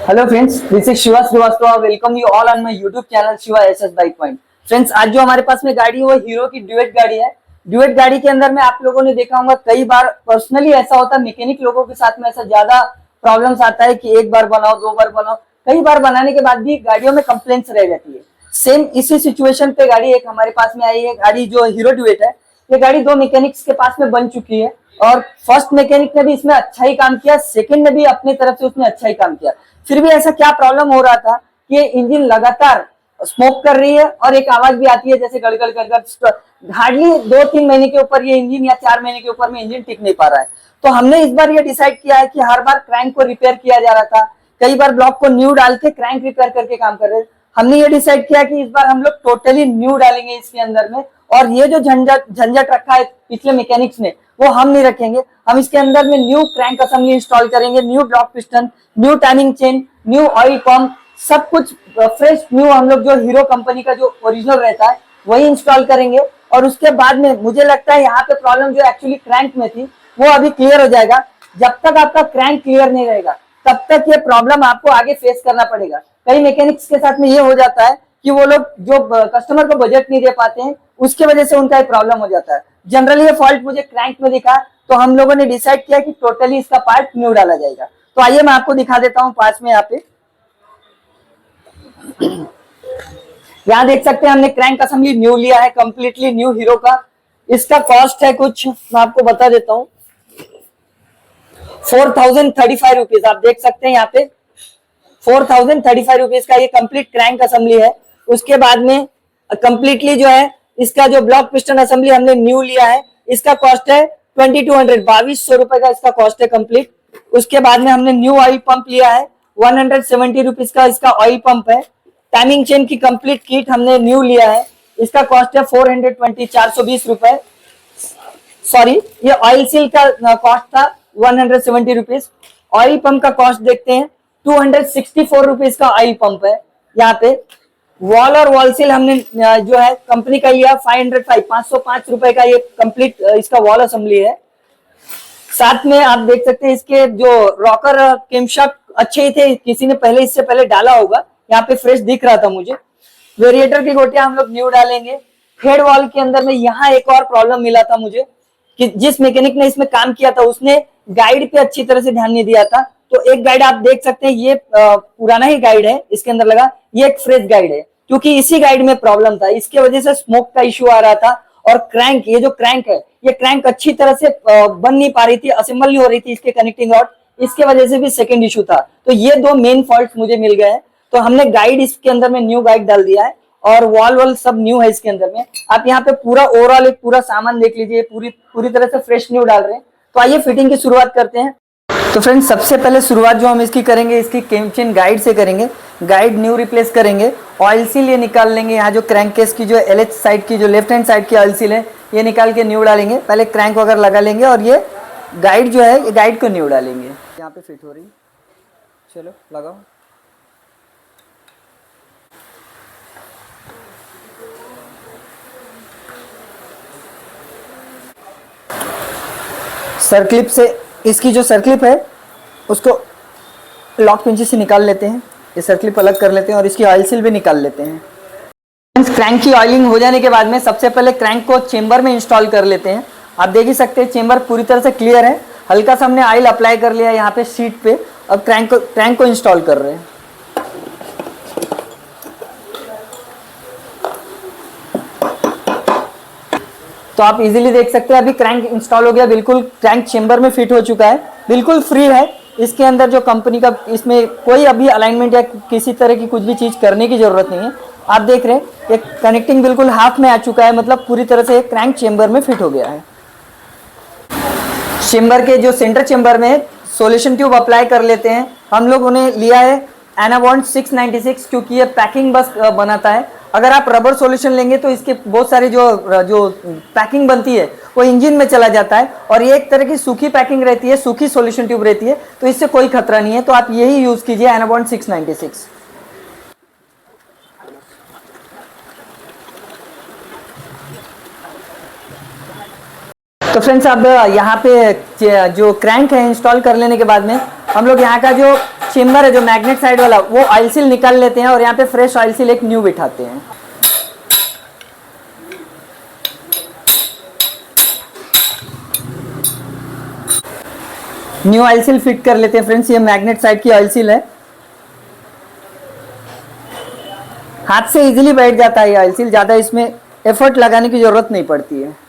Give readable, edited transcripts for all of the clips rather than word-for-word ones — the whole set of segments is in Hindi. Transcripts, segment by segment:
Hello friends, this is Shiva Shrivastava. Welcome you all on my YouTube channel Shiva SS bike point. Friends, आज जो हमारे पास में गाड़ी है वो हीरो की ड्यूएट गाड़ी है। ड्यूएट गाड़ी के अंदर में आप लोगों ने देखा होगा, कई बार पर्सनली ऐसा होता है, मैकेनिक लोगों के साथ में ऐसा ज्यादा प्रॉब्लम्स आता है कि एक बार बनाओ, दो बार बनाओ, कई बार बनाने के बाद भी गाड़ियों में कंप्लेंट्स रह जाती है। सेम इसी सिचुएशन पे गाड़ी एक हमारे पास में आई है। गाड़ी जो हीरो ड्यूएट है, ये गाड़ी दो मैकेनिक्स के पास में बन चुकी है और फर्स्ट मैकेनिक ने भी इसमें अच्छा ही काम किया, सेकंड ने भी अपनी तरफ से उसने अच्छा ही काम किया। फिर भी ऐसा क्या प्रॉब्लम हो रहा था कि इंजन लगातार स्मोक कर रही है और एक आवाज भी आती है जैसे गड़गड़ गड़गड़। हार्डली 2-3 महीने के ऊपर ये इंजन या 4 महीने के ऊपर में इंजन टिक नहीं पा रहा है। तो हमने इस बार ये डिसाइड किया है कि हर बार क्रैंक को रिपेयर किया जा रहा था, कई बार ब्लॉक को न्यू डाल के क्रैंक रिपेयर करके काम कर रहे थे। हमने ये डिसाइड किया कि इस बार हम लोग टोटली न्यू डालेंगे इसके अंदर में, और ये जो झंझट झंझट रखा है पिछले मैकेनिक्स ने वो हम नहीं रखेंगे। हम इसके अंदर में न्यू क्रैंक असेंबली इंस्टॉल करेंगे, new block piston, new timing chain, new oil pump, सब कुछ फ्रेश न्यू हम लोग जो हीरो कंपनी का जो ओरिजिनल रहता है वही इंस्टॉल करेंगे। और उसके बाद में मुझे लगता है यहाँ पे प्रॉब्लम जो एक्चुअली क्रैंक में थी वो अभी क्लियर हो जाएगा। जब तक आपका क्रैंक क्लियर नहीं रहेगा तब तक ये प्रॉब्लम आपको आगे फेस करना पड़ेगा। कई मैकेनिक्स के साथ में ये हो जाता है कि वो लोग जो कस्टमर को बजट नहीं दे पाते हैं, उसके वजह से उनका एक प्रॉब्लम हो जाता है। जनरली ये फॉल्ट मुझे क्रैंक में दिखा, तो हम लोगों ने डिसाइड किया कि टोटली इसका पार्ट न्यू डाला जाएगा। तो आइए मैं आपको दिखा देता हूँ पास में। यहाँ पे यहाँ देख सकते हैं हमने क्रैंक असेंबली न्यू लिया है, कंप्लीटली न्यू हीरो का। इसका कॉस्ट है कुछ, मैं आपको बता देता हूँ, 4035 रुपीज। आप देख सकते हैं यहाँ पे 4035 रुपीज का ये कंप्लीट क्रैंक असेंबली है। उसके बाद में कंप्लीटली जो है इसका जो ब्लॉक पिस्टन असेंबली हमने न्यू लिया है, इसका कॉस्ट है 2200, 2200 रुपए का इसका कॉस्ट है कंप्लीट। उसके बाद में हमने न्यू ऑयल पंप लिया है, 170 रुपीज का इसका ऑयल पंप है। टाइमिंग चेन की कंप्लीट किट हमने न्यू लिया है, इसका कॉस्ट है 420, 420 रुपए। सॉरी, ये ऑयल सील का कॉस्ट था 170 रुपीज। ऑयल पंप का कॉस्ट देखते हैं, 264 रुपीज का ऑयल पंप है। यहाँ पे वॉल और वॉल सील हमने जो है कंपनी का लिया 505 रुपए का ये कंप्लीट इसका वॉल असेंबली है। साथ में आप देख सकते हैं इसके जो रॉकर कैमशाफ्ट अच्छे ही थे, किसी ने पहले इससे पहले डाला होगा, यहाँ पे फ्रेश दिख रहा था मुझे। वेरिएटर की गोटियां हम लोग न्यू डालेंगे। हेड वॉल के अंदर में यहाँ एक और प्रॉब्लम मिला था मुझे कि जिस मैकेनिक ने इसमें काम किया था उसने गाइड पे अच्छी तरह से ध्यान नहीं दिया था। तो एक गाइड आप देख सकते हैं, ये पुराना ही गाइड है इसके अंदर लगा, ये एक फ्रेश गाइड है, क्योंकि इसी गाइड में प्रॉब्लम था, इसके वजह से स्मोक का इश्यू आ रहा था। और क्रैंक, ये जो क्रैंक है, ये क्रैंक अच्छी तरह से बन नहीं पा रही थी, असेंबल नहीं हो रही थी इसके कनेक्टिंग रॉड, इसके वजह से भी सेकंड इशू था। तो ये दो मेन फॉल्ट मुझे मिल गए हैं। तो हमने गाइड इसके अंदर में न्यू गाइड डाल दिया है और वॉल वॉल सब न्यू है इसके अंदर में। आप यहाँ पे पूरा ओवरऑल एक पूरा सामान देख लीजिए, पूरी तरह से फ्रेश न्यू डाल रहे हैं। तो आइए फिटिंग की शुरुआत करते हैं। तो फ्रेंड्स, सबसे पहले शुरुआत जो हम इसकी करेंगे, इसकी केम चेन गाइड से करेंगे। गाइड न्यू रिप्लेस करेंगे, ऑयल सील ये निकाल लेंगे। यहाँ जो क्रैंक केस की जो LH साइड की जो लेफ्ट हैंड साइड की ऑयल सील है ये निकाल के न्यू डालेंगे। पहले क्रैंक वगैरह लगा लेंगे और ये गाइड जो है, ये गाइड को न्यू डालेंगे। यहाँ पे फिट हो रही, चलो लगाओ। सर्क्लिप से, इसकी जो सर्क्लिप है उसको लॉक पिंची से निकाल लेते हैं, ये सर्क्लिप अलग कर लेते हैं और इसकी ऑयल सील भी निकाल लेते हैं। क्रैंक की ऑयलिंग हो जाने के बाद में सबसे पहले क्रैंक को चेंबर में इंस्टॉल कर लेते हैं। आप देख ही सकते हैं चेंबर पूरी तरह से क्लियर है, हल्का सा हमने ऑयल अप्लाई कर लिया यहाँ पे सीट पे। अब क्रैंक को इंस्टॉल कर रहे हैं। तो आप इजीली देख सकते हैं अभी क्रैंक इंस्टॉल हो गया, बिल्कुल क्रैंक चेंबर में फिट हो चुका है, बिल्कुल फ्री है। इसके अंदर जो कंपनी का, इसमें कोई अभी अलाइनमेंट या किसी तरह की कुछ भी चीज करने की जरूरत नहीं है। आप देख रहे हैं एक कनेक्टिंग बिल्कुल हाफ में आ चुका है, मतलब पूरी तरह से क्रैंक चेंबर में फिट हो गया है। चेंबर के जो सेंटर चेंबर में सॉल्यूशन ट्यूब अप्लाई कर लेते हैं। हम लोगों ने लिया है एनाबॉन्ड 696, क्योंकि ये पैकिंग बस बनाता है। अगर आप रबर सॉल्यूशन लेंगे तो इसके बहुत सारी जो पैकिंग बनती है वो इंजन में चला जाता है, और ये एक तरह की सूखी पैकिंग रहती है, सूखी सॉल्यूशन ट्यूब रहती है, तो इससे कोई खतरा नहीं है। तो आप यही यूज कीजिए, एनाबॉन्ड 696। तो फ्रेंड्स अब यहाँ पे जो क्रैंक है इंस्टॉल कर लेने के बाद में हम लोग यहाँ का जो चेम्बर है जो मैग्नेट साइड वाला वो ऑयल सील निकाल लेते हैं और यहाँ पे फ्रेश ऑयल सील एक न्यू बिठाते हैं। न्यू ऑयल सील फिट कर लेते हैं फ्रेंड्स। ये मैग्नेट साइड की ऑयल सील है, हाथ से इजीली बैठ जाता है ये ऑयल सील, ज्यादा इसमें एफर्ट लगाने की जरूरत नहीं पड़ती है।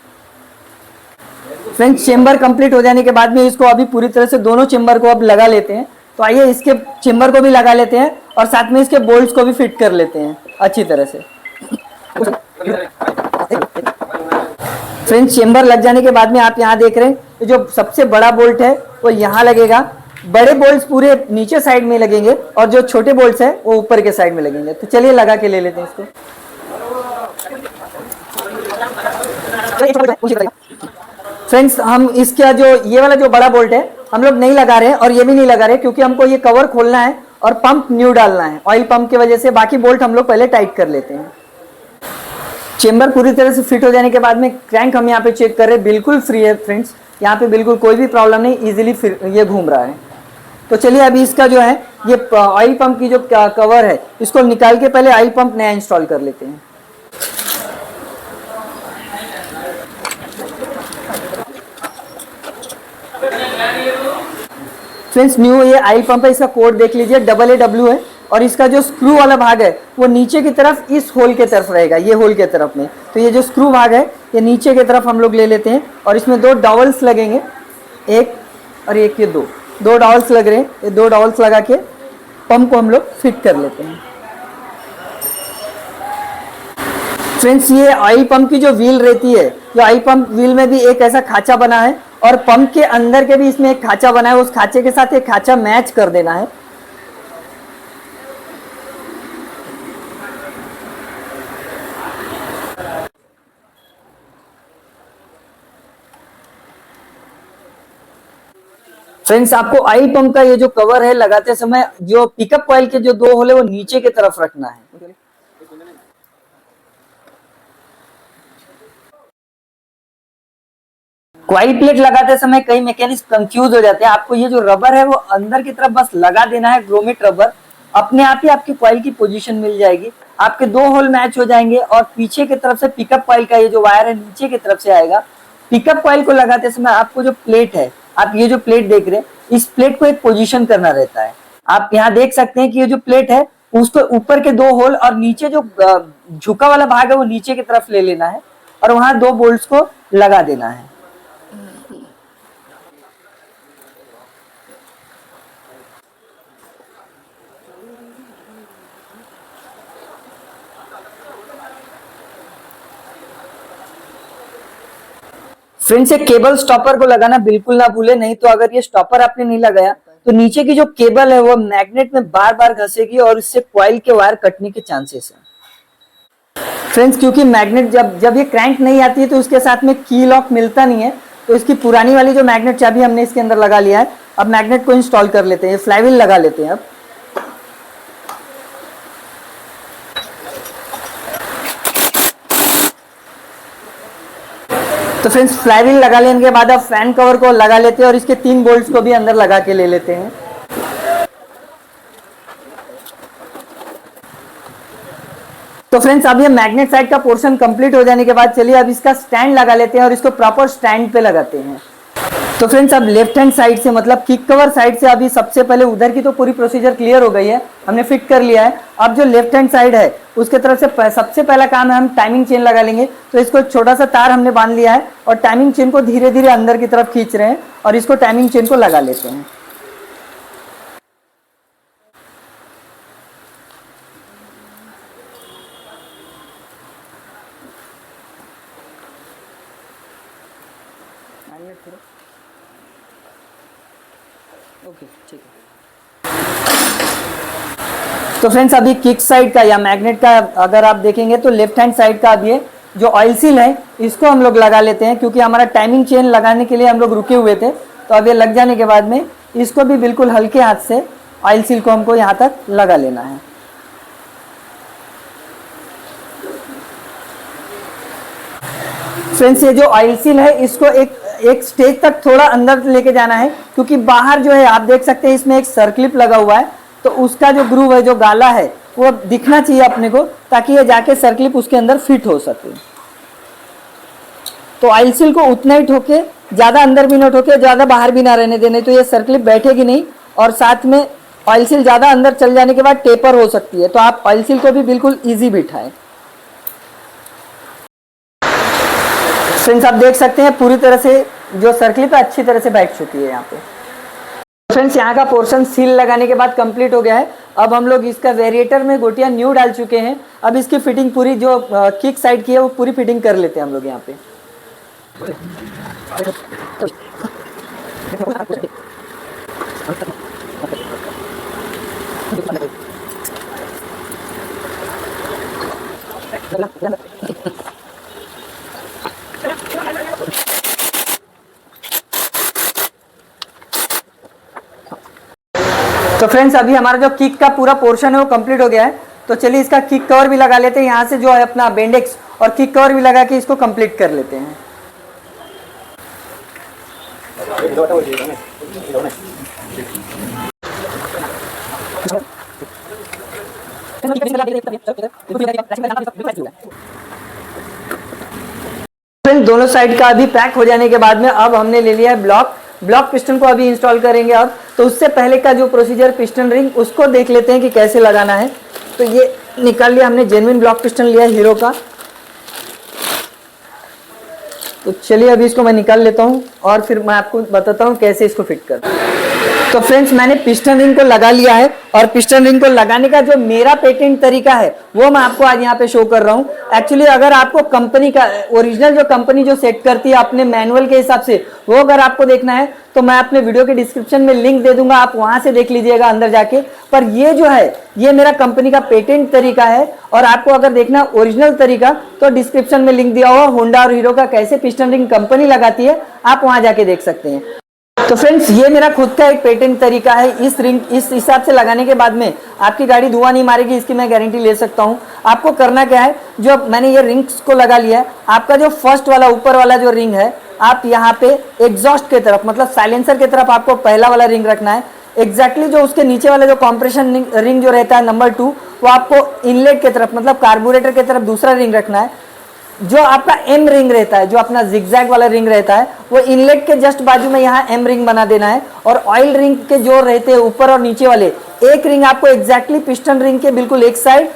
फ्रेंड्स चेम्बर कंप्लीट हो जाने के बाद में इसको अभी पूरी तरह से दोनों चेम्बर को अब लगा लेते हैं। तो आइए इसके चेम्बर को भी लगा लेते हैं और साथ में इसके बोल्ट्स को भी फिट कर लेते हैं अच्छी तरह से। फ्रेंड्स चेम्बर लग जाने के बाद में आप यहाँ देख रहे हैं तो जो सबसे बड़ा बोल्ट है वो यहाँ लगेगा, बड़े बोल्ट्स पूरे नीचे साइड में लगेंगे और जो छोटे बोल्ट्स है वो ऊपर के साइड में लगेंगे। तो चलिए लगा के ले लेते हैं इसको। फ्रेंड्स हम इसका जो ये वाला जो बड़ा बोल्ट है हम लोग नहीं लगा रहे हैं और ये भी नहीं लगा रहे क्योंकि हमको ये कवर खोलना है और पंप न्यू डालना है ऑयल पंप की वजह से। बाकी बोल्ट हम लोग पहले टाइट कर लेते हैं। चेम्बर पूरी तरह से फिट हो जाने के बाद में क्रैंक हम यहाँ पे चेक कर रहे हैं, बिल्कुल फ्री है फ्रेंड्स, यहाँ पे बिल्कुल कोई भी प्रॉब्लम नहीं, इजीली ये घूम रहा है। तो चलिए अभी इसका जो है ये ऑयल पंप की जो कवर है इसको निकाल के पहले ऑयल पंप नया इंस्टॉल कर लेते हैं। फ्रेंड्स न्यू ये ऑयल पंप है, इसका कोड देख लीजिए AAW है और इसका जो स्क्रू वाला भाग है वो नीचे की तरफ इस होल के तरफ रहेगा, ये होल के तरफ में। तो ये जो स्क्रू भाग है ये नीचे की तरफ हम लोग ले लेते हैं और इसमें दो डॉवल्स लगेंगे, एक और एक, ये दो डॉवल्स लग रहे हैं। ये दो डॉवल्स लगा के पंप को हम लोग फिट कर लेते हैं। फ्रेंड्स ये ऑयल पंप की जो व्हील रहती है, जो ऑयल पंप व्हील में भी एक ऐसा खांचा बना है और पंप के अंदर के भी इसमें एक खांचा बना है, उस खांचे के साथ एक खांचा मैच कर देना है। फ्रेंड्स आपको ऑयल पंप का ये जो कवर है लगाते समय जो पिकअप कॉइल के जो दो होल है वो नीचे की तरफ रखना है। कॉइल प्लेट लगाते समय कई मैकेनिक्स कंफ्यूज हो जाते हैं। आपको ये जो रबर है वो अंदर की तरफ बस लगा देना है, ग्रोमेट रबर, अपने आप ही आपकी कॉइल की पोजीशन मिल जाएगी। आपके दो होल मैच हो जाएंगे और पीछे की तरफ से पिकअप कॉइल का ये जो वायर है नीचे की तरफ से आएगा। पिकअप कॉइल को लगाते समय आपको जो प्लेट है, आप ये जो प्लेट देख रहे हैं, इस प्लेट को एक पोजीशन करना रहता है। आप यहाँ देख सकते हैं कि ये जो प्लेट है उसको ऊपर के दो होल और नीचे जो झुका वाला भाग है वो नीचे की तरफ ले लेना है और वहां दो बोल्ट्स को लगा देना है। फ्रेंड्स ये केबल स्टॉपर को लगाना बिल्कुल ना भूले, नहीं तो अगर ये स्टॉपर आपने नहीं लगाया तो नीचे की जो केबल है वो मैग्नेट में बार बार घसेगी और इससे कॉइल के वायर कटने के चांसेस है। फ्रेंड्स क्योंकि मैग्नेट जब ये क्रैंक नहीं आती है तो उसके साथ में की लॉक मिलता नहीं है, तो इसकी पुरानी वाली जो मैग्नेट चाबी हमने इसके अंदर लगा लिया है। अब मैग्नेट को इंस्टॉल कर लेते हैं, फ्लाईव्हील लगा लेते हैं। अब तो फ्रेंड्स फ्लाईव्हील लगा लेने के बाद अब फैन कवर को लगा लेते हैं और इसके 3 बोल्ट्स को भी अंदर लगा के ले लेते हैं। तो फ्रेंड्स अब ये मैग्नेट साइड का पोर्शन कंप्लीट हो जाने के बाद चलिए अब इसका स्टैंड लगा लेते हैं और इसको प्रॉपर स्टैंड पे लगाते हैं। तो फ्रेंड्स अब लेफ्ट हैंड साइड से मतलब किक कवर साइड से अभी सबसे पहले उधर की तो पूरी प्रोसीजर क्लियर हो गई है, हमने फिट कर लिया है। अब जो लेफ्ट हैंड साइड है उसके तरफ से सबसे पहला काम है हम टाइमिंग चेन लगा लेंगे। तो इसको एक छोटा सा तार हमने बांध लिया है और टाइमिंग चेन को धीरे धीरे अंदर की तरफ खींच रहे हैं और इसको टाइमिंग चेन को लगा लेते हैं। ओके ठीक है। तो फ्रेंड्स अभी किक साइड का या मैग्नेट का अगर आप देखेंगे तो लेफ्ट हैंड साइड का अब ये जो ऑयल सील है इसको हम लोग लगा लेते हैं, क्योंकि हमारा टाइमिंग चेन लगाने के लिए हम लोग रुके हुए थे। तो अब ये लग जाने के बाद में इसको भी बिल्कुल हल्के हाथ से ऑयल सील को हमको यहाँ तक लगा लेना है। फ्रेंड्स ये जो ऑयल सील है इसको एक एक स्टेज तक थोड़ा अंदर लेके जाना है, क्योंकि बाहर जो है आप देख सकते हैं इसमें एक सर्कलिप लगा हुआ है, तो उसका जो ग्रूव है, जो गाला है, वो दिखना चाहिए अपने को, ताकि ये जाके सर्कलिप उसके अंदर फिट हो सके। तो ऑयल सील को उतना ही ठोके, ज्यादा अंदर भी ना ठोके, ज्यादा बाहर भी ना रहने देने, तो ये सर्कलिप बैठेगी नहीं। और साथ में ऑयल सील ज्यादा अंदर चल जाने के बाद टेपर हो सकती है, तो आप ऑयल सील को भी बिल्कुल इजी बिठाएं। फ्रेंड्स आप देख सकते हैं पूरी तरह से जो सर्कलिप है अच्छी तरह से बैठ चुकी है यहाँ पे। फ्रेंड्स यहाँ का पोर्शन सील लगाने के बाद कंप्लीट हो गया है। अब हम लोग इसका वेरिएटर में गोटियां न्यू डाल चुके हैं। अब इसकी फिटिंग पूरी जो किक साइड की है वो पूरी फिटिंग कर लेते हैं हम लोग यहाँ पे। तो फ्रेंड्स अभी हमारा जो किक का पूरा पोर्शन है वो कंप्लीट हो गया है। तो चलिए इसका किक कवर भी लगा लेते हैं, यहाँ से जो है अपना बेंडेक्स और किक कवर भी लगा के इसको कंप्लीट कर लेते हैं। फ्रेंड्स दोनों साइड का अभी पैक हो जाने के बाद में अब हमने ले लिया है ब्लॉक पिस्टन को अभी इंस्टॉल करेंगे। अब तो उससे पहले का जो प्रोसीजर पिस्टन रिंग उसको देख लेते हैं कि कैसे लगाना है। तो ये निकाल लिया हमने, जेन्युइन ब्लॉक पिस्टन लिया है हीरो का। तो चलिए अभी इसको मैं निकाल लेता हूँ और फिर मैं आपको बताता हूँ कैसे इसको फिट करते हैं। तो फ्रेंड्स मैंने पिस्टन रिंग को लगा लिया है और पिस्टन रिंग को लगाने का जो मेरा पेटेंट तरीका है वो मैं आपको आज यहाँ पे शो कर रहा हूँ। एक्चुअली अगर आपको कंपनी का ओरिजिनल जो कंपनी जो सेट करती है अपने मैनुअल के हिसाब से, वो अगर आपको देखना है तो मैं अपने वीडियो के डिस्क्रिप्शन में लिंक दे दूंगा, आप वहां से देख लीजिएगा अंदर जाके। पर ये जो है ये मेरा कंपनी का पेटेंट तरीका है, और आपको अगर देखना ओरिजिनल तरीका तो डिस्क्रिप्शन में लिंक दिया हुआ होंडा और हीरो का कैसे पिस्टन रिंग कंपनी लगाती है, आप वहां जाके देख सकते हैं। तो फ्रेंड्स ये मेरा खुद का एक पेटेंट तरीका है। इस रिंग इस हिसाब से लगाने के बाद में आपकी गाड़ी धुआं नहीं मारेगी, इसकी मैं गारंटी ले सकता हूं। आपको करना क्या है, जो मैंने ये रिंग्स को लगा लिया है, आपका जो फर्स्ट वाला ऊपर वाला जो रिंग है, आप यहाँ पे एग्जॉस्ट के तरफ मतलब साइलेंसर के तरफ आपको पहला वाला रिंग रखना है। एग्जैक्टली जो उसके नीचे वाला जो कॉम्प्रेशन रिंग जो रहता है नंबर 2, वो आपको इनलेट के तरफ मतलब कार्बोरेटर के तरफ दूसरा रिंग रखना है। जो आपका एम रिंग रहता है, जो अपना जिगजैग वाला रिंग रहता है, वो इनलेट के जस्ट बाजू में यहाँ एम रिंग बना देना है। और ऑयल रिंग के जो रहते हैं ऊपर और नीचे वाले, एक रिंग आपको एग्जैक्टली पिस्टन रिंग के बिल्कुल एक साइड,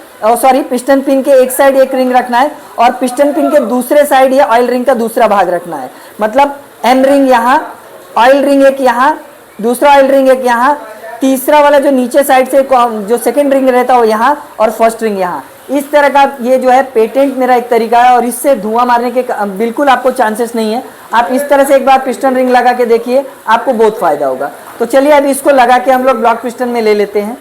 पिस्टन पिन के एक साइड एक रिंग रखना है, और पिस्टन पिन के दूसरे साइड या ऑयल रिंग का दूसरा भाग रखना है। मतलब एम रिंग यहाँ, ऑयल रिंग एक यहाँ, दूसरा ऑयल रिंग एक यहाँ, तीसरा वाला जो नीचे साइड से जो सेकेंड रिंग रहता है वो यहाँ, और फर्स्ट रिंग यहाँ। इस तरह का ये जो है पेटेंट मेरा एक तरीका है, और इससे धुआं मारने के बिल्कुल आपको चांसेस नहीं है। आप इस तरह से एक बार पिस्टन रिंग लगा के देखिए, आपको बहुत फायदा होगा। तो चलिए अभी इसको लगा के हम लोग ब्लॉक पिस्टन में ले लेते हैं।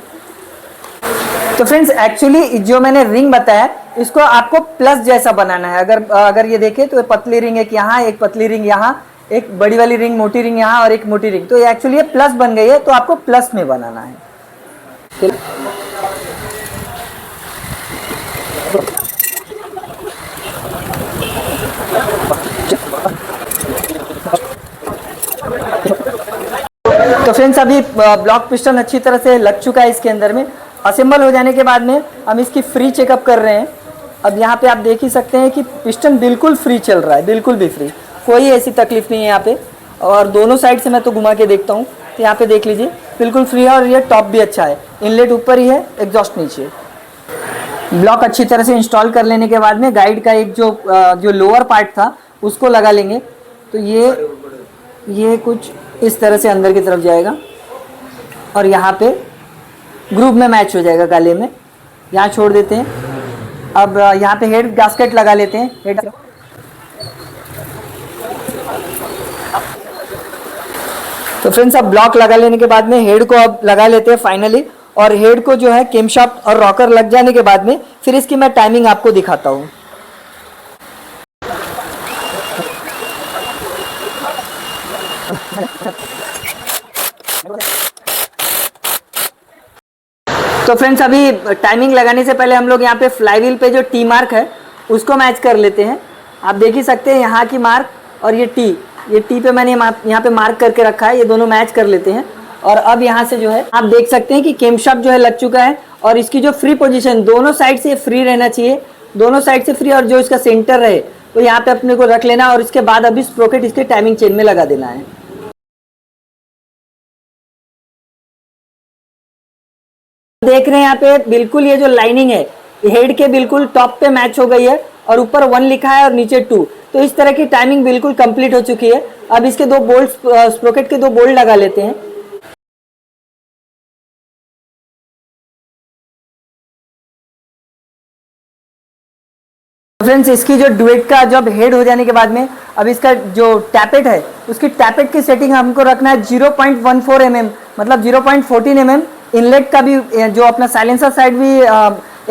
तो फ्रेंड्स एक्चुअली जो मैंने रिंग बताया इसको आपको प्लस जैसा बनाना है। अगर ये देखें तो पतली रिंग एक यहाँ, एक पतली रिंग यहाँ, एक बड़ी वाली रिंग मोटी रिंग यहाँ और एक मोटी रिंग, तो एक्चुअली ये प्लस बन गई है, तो आपको प्लस में बनाना है। तो फ्रेंड्स अभी ब्लॉक पिस्टन अच्छी तरह से लग चुका है इसके अंदर में। असेंबल हो जाने के बाद में हम इसकी फ्री चेकअप कर रहे हैं। अब यहाँ पे आप देख ही सकते हैं कि पिस्टन बिल्कुल फ्री चल रहा है, बिल्कुल भी फ्री, कोई ऐसी तकलीफ नहीं है यहाँ पे। और दोनों साइड से मैं तो घुमा के देखता हूँ, तो यहाँ पे देख लीजिए बिल्कुल फ्री है, और ये टॉप भी अच्छा है, इनलेट ऊपर ही है, एग्जॉस्ट नीचे। ब्लॉक अच्छी तरह से इंस्टॉल कर लेने के बाद में गाइड का एक जो लोअर पार्ट था उसको लगा लेंगे। तो ये कुछ इस तरह से अंदर की तरफ जाएगा और यहाँ पे ग्रुप में मैच हो जाएगा गले में। यहाँ छोड़ देते हैं। अब यहाँ पे हेड गास्केट लगा लेते हैं। हेड तो फ्रेंड्स अब ब्लॉक लगा लेने के बाद में हेड को अब लगा लेते हैं फाइनली। और हेड को जो है केमशाफ्ट और रॉकर लग जाने के बाद में फिर इसकी मैं टाइमिंग आपको दिखाता हूँ। तो फ्रेंड्स अभी टाइमिंग लगाने से पहले हम लोग यहाँ पे फ्लाईव्हील पे जो टी मार्क है उसको मैच कर लेते हैं। आप देख ही सकते हैं यहाँ की मार्क और ये टी, ये टी पे मैंने यहाँ पे मार्क करके रखा है, ये दोनों मैच कर लेते हैं। और अब यहाँ से जो है आप देख सकते हैं कि केमशाफ्ट जो है लग चुका है और इसकी जो फ्री पोजीशन दोनों साइड से फ्री रहना चाहिए, दोनों साइड से फ्री, और जो इसका सेंटर रहे तो यहाँ पे अपने को रख लेना और इसके बाद अभी स्प्रोकेट इसके टाइमिंग चेन में लगा देना है। देख रहे हैं यहाँ पे बिल्कुल ये जो लाइनिंग है हेड के बिल्कुल टॉप पे मैच हो गई है और ऊपर 1 लिखा है और नीचे 2, तो इस तरह की टाइमिंग बिल्कुल कंप्लीट हो चुकी है। अब इसके दो बोल्ट, स्प्रोकेट के दो बोल्ट लगा लेते हैं। फ्रेंड्स इसकी जो डुएट का जब हेड हो जाने के बाद में अब इसका जो टैपेट है उसकी टैपेट की सेटिंग हमको रखना है 0.14 mm, मतलब 0.14 mm। इनलेट का भी जो अपना साइलेंसर साइड भी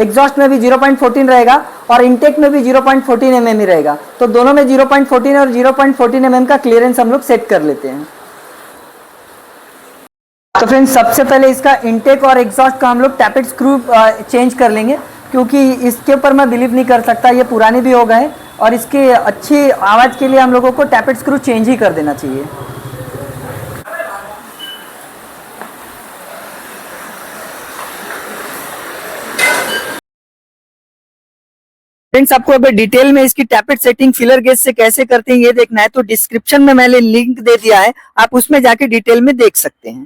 एग्जॉस्ट में भी 0.14 रहेगा और इनटेक में भी 0.14 mm ही रहेगा, तो दोनों में 0.14 और 0.14 mm का क्लियरेंस हम लोग सेट कर लेते हैं। तो फ्रेंड्स सबसे पहले इसका इनटेक और एग्जॉस्ट का हम लोग टैपेट स्क्रू चेंज कर लेंगे, क्योंकि इसके ऊपर मैं बिलीव नहीं कर सकता, ये पुराने भी हो गए और इसके अच्छी आवाज़ के लिए हम लोगों को टैपेट स्क्रू चेंज ही कर देना चाहिए। फ्रेंड्स आपको अगर डिटेल में इसकी टैपेट सेटिंग फिलर गेज से कैसे करते हैं ये देखना है तो डिस्क्रिप्शन में मैंने लिंक दे दिया है, आप उसमें जाके डिटेल में देख सकते हैं।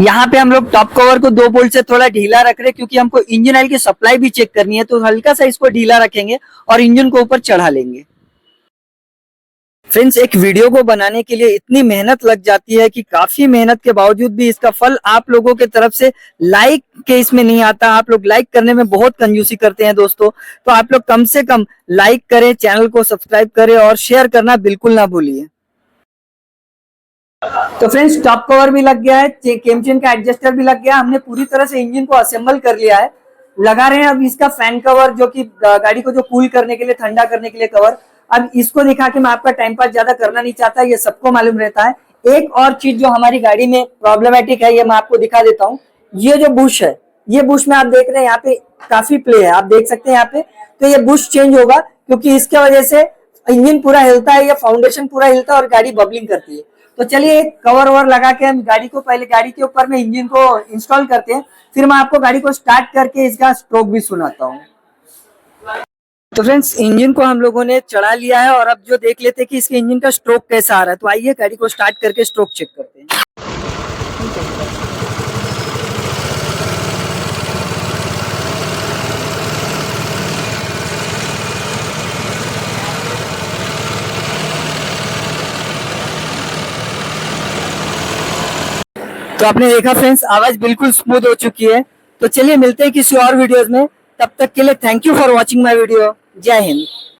यहाँ पे हम लोग टॉप कवर को 2 बोल्ट से थोड़ा ढीला रख रहे हैं, क्योंकि हमको इंजन ऑयल की सप्लाई भी चेक करनी है, तो हल्का सा इसको ढीला रखेंगे और इंजन को ऊपर चढ़ा लेंगे। फ्रेंड्स एक वीडियो को बनाने के लिए इतनी मेहनत लग जाती है कि काफी मेहनत के बावजूद भी इसका फल आप लोगों के तरफ से लाइक के इसमें नहीं आता। आप लोग लाइक करने में बहुत कंजूसी करते हैं दोस्तों, तो आप लोग कम से कम लाइक करें, चैनल को सब्सक्राइब करें और शेयर करना बिल्कुल ना भूलिए। तो फ्रेंड्स टॉप कवर भी लग गया है, केमचेन का एडजस्टर भी लग गया, हमने पूरी तरह से इंजन को असेंबल कर लिया है। लगा रहे हैं अब इसका फैन कवर, जो कि गाड़ी को जो कूल करने के लिए, ठंडा करने के लिए कवर। अब इसको दिखा के मैं आपका टाइम पास ज्यादा करना नहीं चाहता, ये सबको मालूम रहता है। एक और चीज जो हमारी गाड़ी में प्रॉब्लमेटिक है ये मैं आपको दिखा देता हूँ। ये जो बुश है, ये बुश में आप देख रहे हैं यहाँ पे काफी प्ले है, आप देख सकते हैं यहाँ पे। तो ये बुश चेंज होगा, क्योंकि इसके वजह से इंजन पूरा हिलता है, या फाउंडेशन पूरा हिलता है और गाड़ी बबलिंग करती है। तो चलिए एक कवर ओवर लगा के हम गाड़ी को पहले गाड़ी के ऊपर में इंजन को इंस्टॉल करते हैं, फिर मैं आपको गाड़ी को स्टार्ट करके इसका स्ट्रोक भी सुनाता हूँ। तो फ्रेंड्स इंजन को हम लोगों ने चढ़ा लिया है और अब जो देख लेते हैं कि इसके इंजन का स्ट्रोक कैसा आ रहा है, तो आइए गाड़ी को स्टार्ट करके स्ट्रोक चेक करते हैं। तो आपने देखा फ्रेंड्स आवाज बिल्कुल स्मूथ हो चुकी है। तो चलिए मिलते हैं किसी और वीडियोस में, तब तक के लिए thank you for watching my video. जय हिंद।